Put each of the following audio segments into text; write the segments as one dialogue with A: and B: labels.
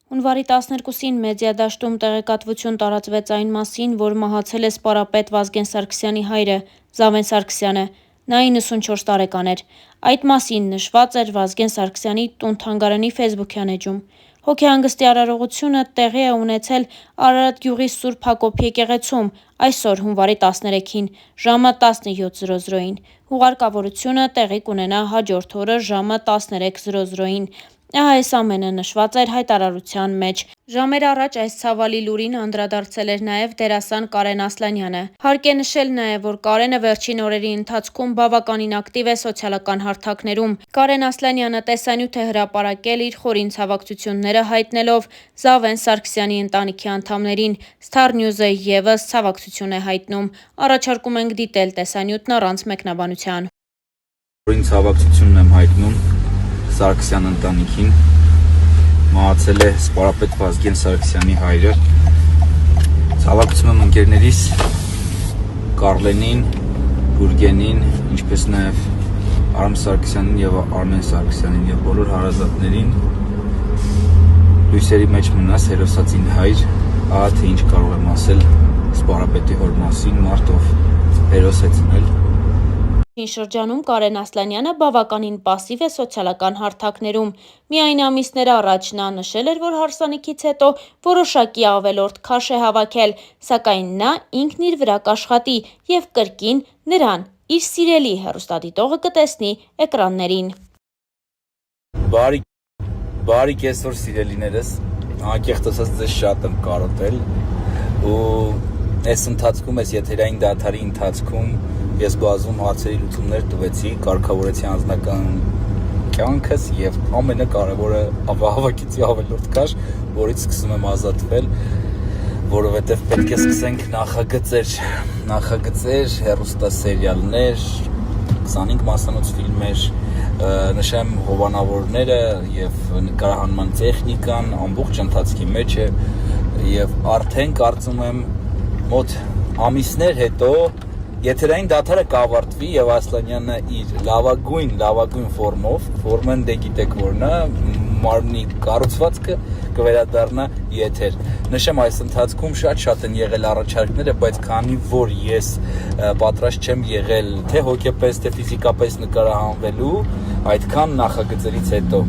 A: Հունվարի 12-ին մեդիադաշտում տեղեկատվություն տարածվեց այն մասին, որ մահացել է սպառապետ Վազգեն Սարգսյանի հայրը, Զավեն Սարգսյանը, նա 94 տարեկան էր։ Այդ մասին նշված էր Վազգեն Սարգսյանի տուն-թանգարանի ֆեյսբուքյան էջում։ Հոգեհանգստի արարողությունը տեղի է ունեցել Արարատ գյուղի Սուրբ Հակոբ եկեղեցում այսօր հունվարի 13-ին ժամը 17:00-ին։ Հուղարկավորությունը տեղի կունենա հաջորդ օրը ժամը 13:00-ին։ Ահա այս ամենը նշված էր հայտարարության մեջ։ Ժամեր առաջ այս ցավալի լուրին անդրադարձել էր նաև դերասան Կարեն Ասլանյանը։ Հարկ է նշել նաև, որ Կարենը վերջին օրերի ընթացքում բավականին ակտիվ է սոցիալական հարթակներում։ Կարեն Ասլանյանը տեսանյութ է հրապարակել իր խորին ցավակցությունները հայտնելով Զավեն Սարգսյանի ընտանիքի անդամներին։ Star News-ը ևս ցավակցություն է հայտնում։ Առաջարկում ենք դիտել տեսանյութն առանց մեկնաբանության։
B: Խորին ցավակցությունն եմ հայտնում Սարգսյան ընտանիքին։ Մահացել է սպառապետ Վազգեն Սարգսյանի հայրը։ Ցավակցում եմ ընկերներիս Կարլենին, Գուրգենին, ինչպես նաև Արամ Սարգսյանին եւ Արմեն Սարգսյանին եւ բոլոր հարազատներին։ Լույսերի մեջ մնաս հերոսացին հայր, ահա թե ինչ կարող եմ ասել սպառապետի հոր մասին, մարդ ով հերոս է ծնել։
A: Շրջանում Կարեն Ասլանյանը բավականին պասիվ է սոցիալական հարթակներում։ Միայն ամիսներ առաջ նա նշել էր, որ հարսանիքից հետո որոշակի ավելորդ քաշ է հավաքել, սակայն նա ինքն իր վրա կաշխատի եւ կրկին նրան իր սիրելի հեռուստադիտողը կտեսնի էկրաններին։
B: Բարի կեսօր սիրելիներս, անկեղծ ասած ձեզ շատ եմ կարոտել ու այս ընթացքում, այս եթերային դադարի ընթացքում ես բազում հարցերի լուծումներ տվեցի, կարգավորեցի անձնական կյանքս եւ ամենակարևորը հավաքեցի ավելորդ քաշ, որից սկսում եմ ազատվել, որովհետեւ պետք է սկսենք նախագծեր, հեռուստասերիալներ, 25 մասանոց ֆիլմեր, նշեմ հովանավորները եւ նկարահանման տեխնիկան ամբողջ ընթացքի մեջ է եւ արդեն կարծում եմ մոտ ամիսներ հետո եթերային դադարը կավարտվի եւ Ասլանյանը իր լավագույն ֆորմեն դե գիտեք որն է, մարմնի կառուցվածքը կվերադառնա եթեր։ Նշեմ այս ընթացքում շատ են եղել առաջարկները, բայց քանի որ ես պատրաստ չեմ եղել թե հոգեպես, թե ֆիզիկապես նկարահանվելու այդքան նախագծերից հետո։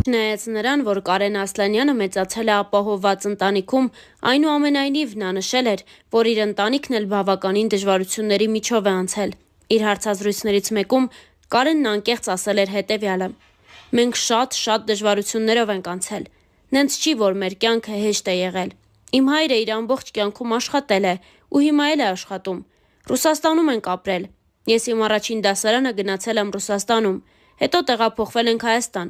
A: Չնայած նրան, որ Կարեն Ասլանյանը մեծացել է ապահովված ընտանիքում, այնուամենայնիվ նա նշել էր, որ իր ընտանիքն էլ բավականին դժվարությունների միջով է անցել։ Իր հարցազրույցներից մեկում Կարենն անկեղծ ասել էր հետևյալը. «Մենք շատ դժվարություններով ենք անցել։ Նենց չի, որ մեր կյանքը հեշտ է եղել։ Իմ հայրը իր ամբողջ կյանքում աշխատել է ու հիմա էլ է աշխատում։ Ռուսաստանում ենք ապրել։ Ես իմ առաջին դասարանը գնացել եմ Ռուսաստանում, հետո տեղափոխվել ենք Հայաստան։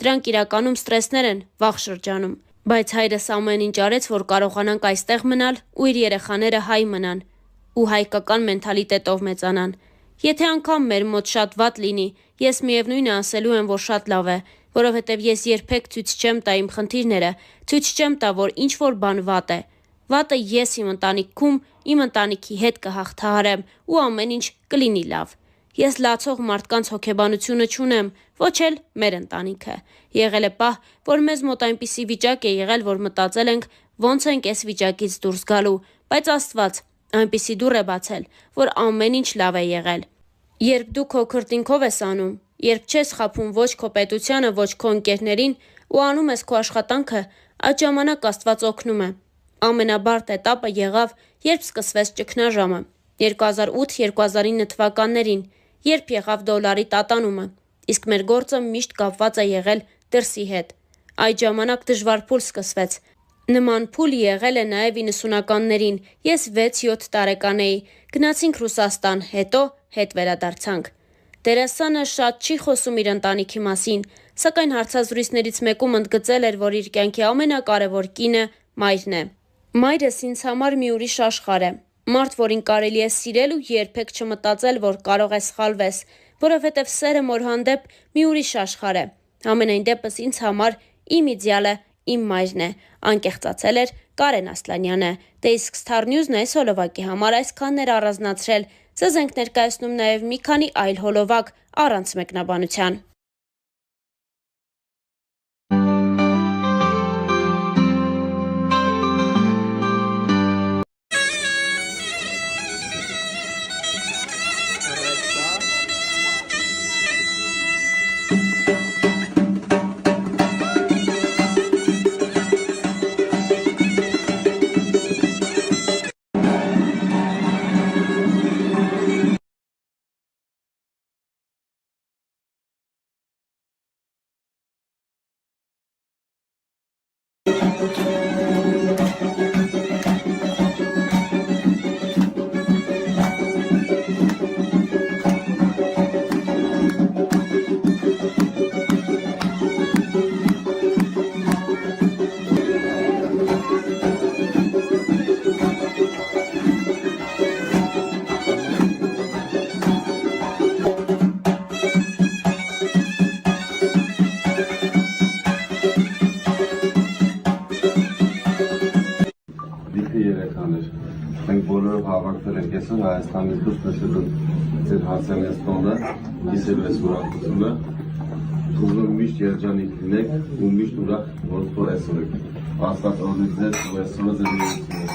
A: Դրանք իրականում ստրեսներ են վաղ շրջանում, բայց հայրս ամեն ինչ արեց, որ կարողանանք այստեղ մնալ ու իր երեխաները հայ մնան ու հայկական մենթալիտետով մեծանան։ Եթե անգամ մեր մոտ շատ վատ լինի, ես միևնույն է ասելու եմ, որ շատ լավ է, որովհետև ես երբեք ցույց չեմ տա իմ խնդիրները, ցույց չեմ տա, որ ինչ որ բան վատ է։ Վատը ես իմ ընտանիքում, իմ ընտանիքի հետ կհաղթահարեմ ու ամեն ինչ կլինի լավ։ Ես լացող մարդկանց հոգեբանությունը չունեմ, ոչ էլ մեր ընտանիքը։ Եղել է պահ, որ մեզ մոտ այնպիսի վիճակ է եղել, որ մտածել ենք ոնց ենք այս վիճակից դուրս գալու, բայց Աստված այնպիսի դուռ է բացել, որ ամեն ինչ լավ է եղել։ Երբ դու քո քրտինքով ես անում, երբ չես խաբում ոչ քո պետությանը, ոչ քո ընկերներին ու անում ես քո աշխատանքը, այդ ժամանակ Աստված օգնում է։ Ամենաբարդ էտապը եղավ, երբ սկսվեց ճգնաժամը 2008-2009 թվականներին, երբ եղավ դոլարի տատանումը, իսկ մեր գործը միշտ կապված է եղել դրսի հետ։ Այդ ժամանակ դժվար փուլ սկսվեց։ Նման փուլ եղել է նաև 90-ականներին, ես 6-7 տարեկան էի, գնացինք Ռուսաստան, հետո հետ վերադարձանք։ Դերասանը շատ չի խոսում իր ընտանիքի մասին, սակայն հարցազրույցներից մեկում ընդգծել էր, որ իր կյանքի ամենակարևոր կինը մայրն է։ Մայրս ինձ համար մի ուրիշ աշխարհ է, մարդ, որին կարելի է սիրել ու երբեք չմտածել, որ կարող է սխալվես, որովհետև սերը մոր հանդեպ մի ուրիշ աշխարհ է։ Ամենայն դեպս ինձ համար իմ իդեալը իմ մայրն է, անկեղծացել էր Կարեն Ասլանյանը։ Դե իսկ Star News-ն այս հոլովակի համար այսքանն էր առանձնացրել։ Ձեզ ենք ներկայացնում նաև մի քանի այլ հոլովակ առանց մեկնաբանության։
C: կեսը Հայաստանից դուրս նշել ձեր հարցանեստոնը, կիսել ես ուրախությունը, ուզում եմ միշտ երջանիկ լինեք ու միշտ ուրախ որ այսօր եք։ Աստված օրհնի ձեզ ու այսօրը ձեր ուրախությունը։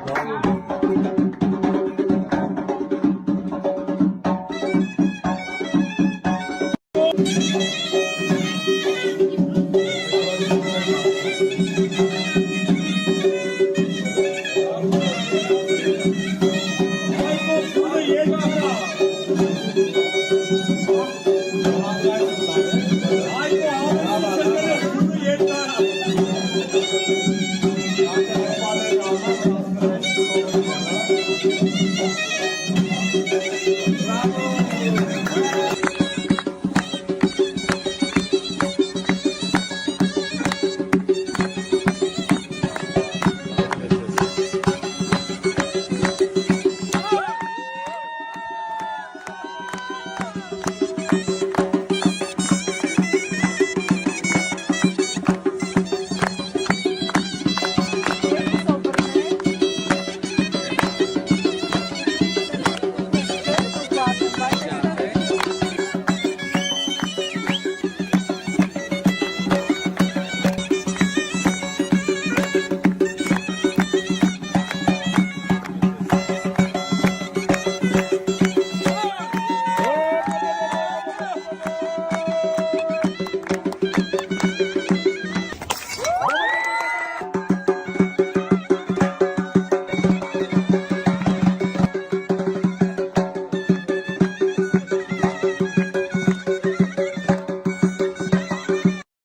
C: Շնորհավոր։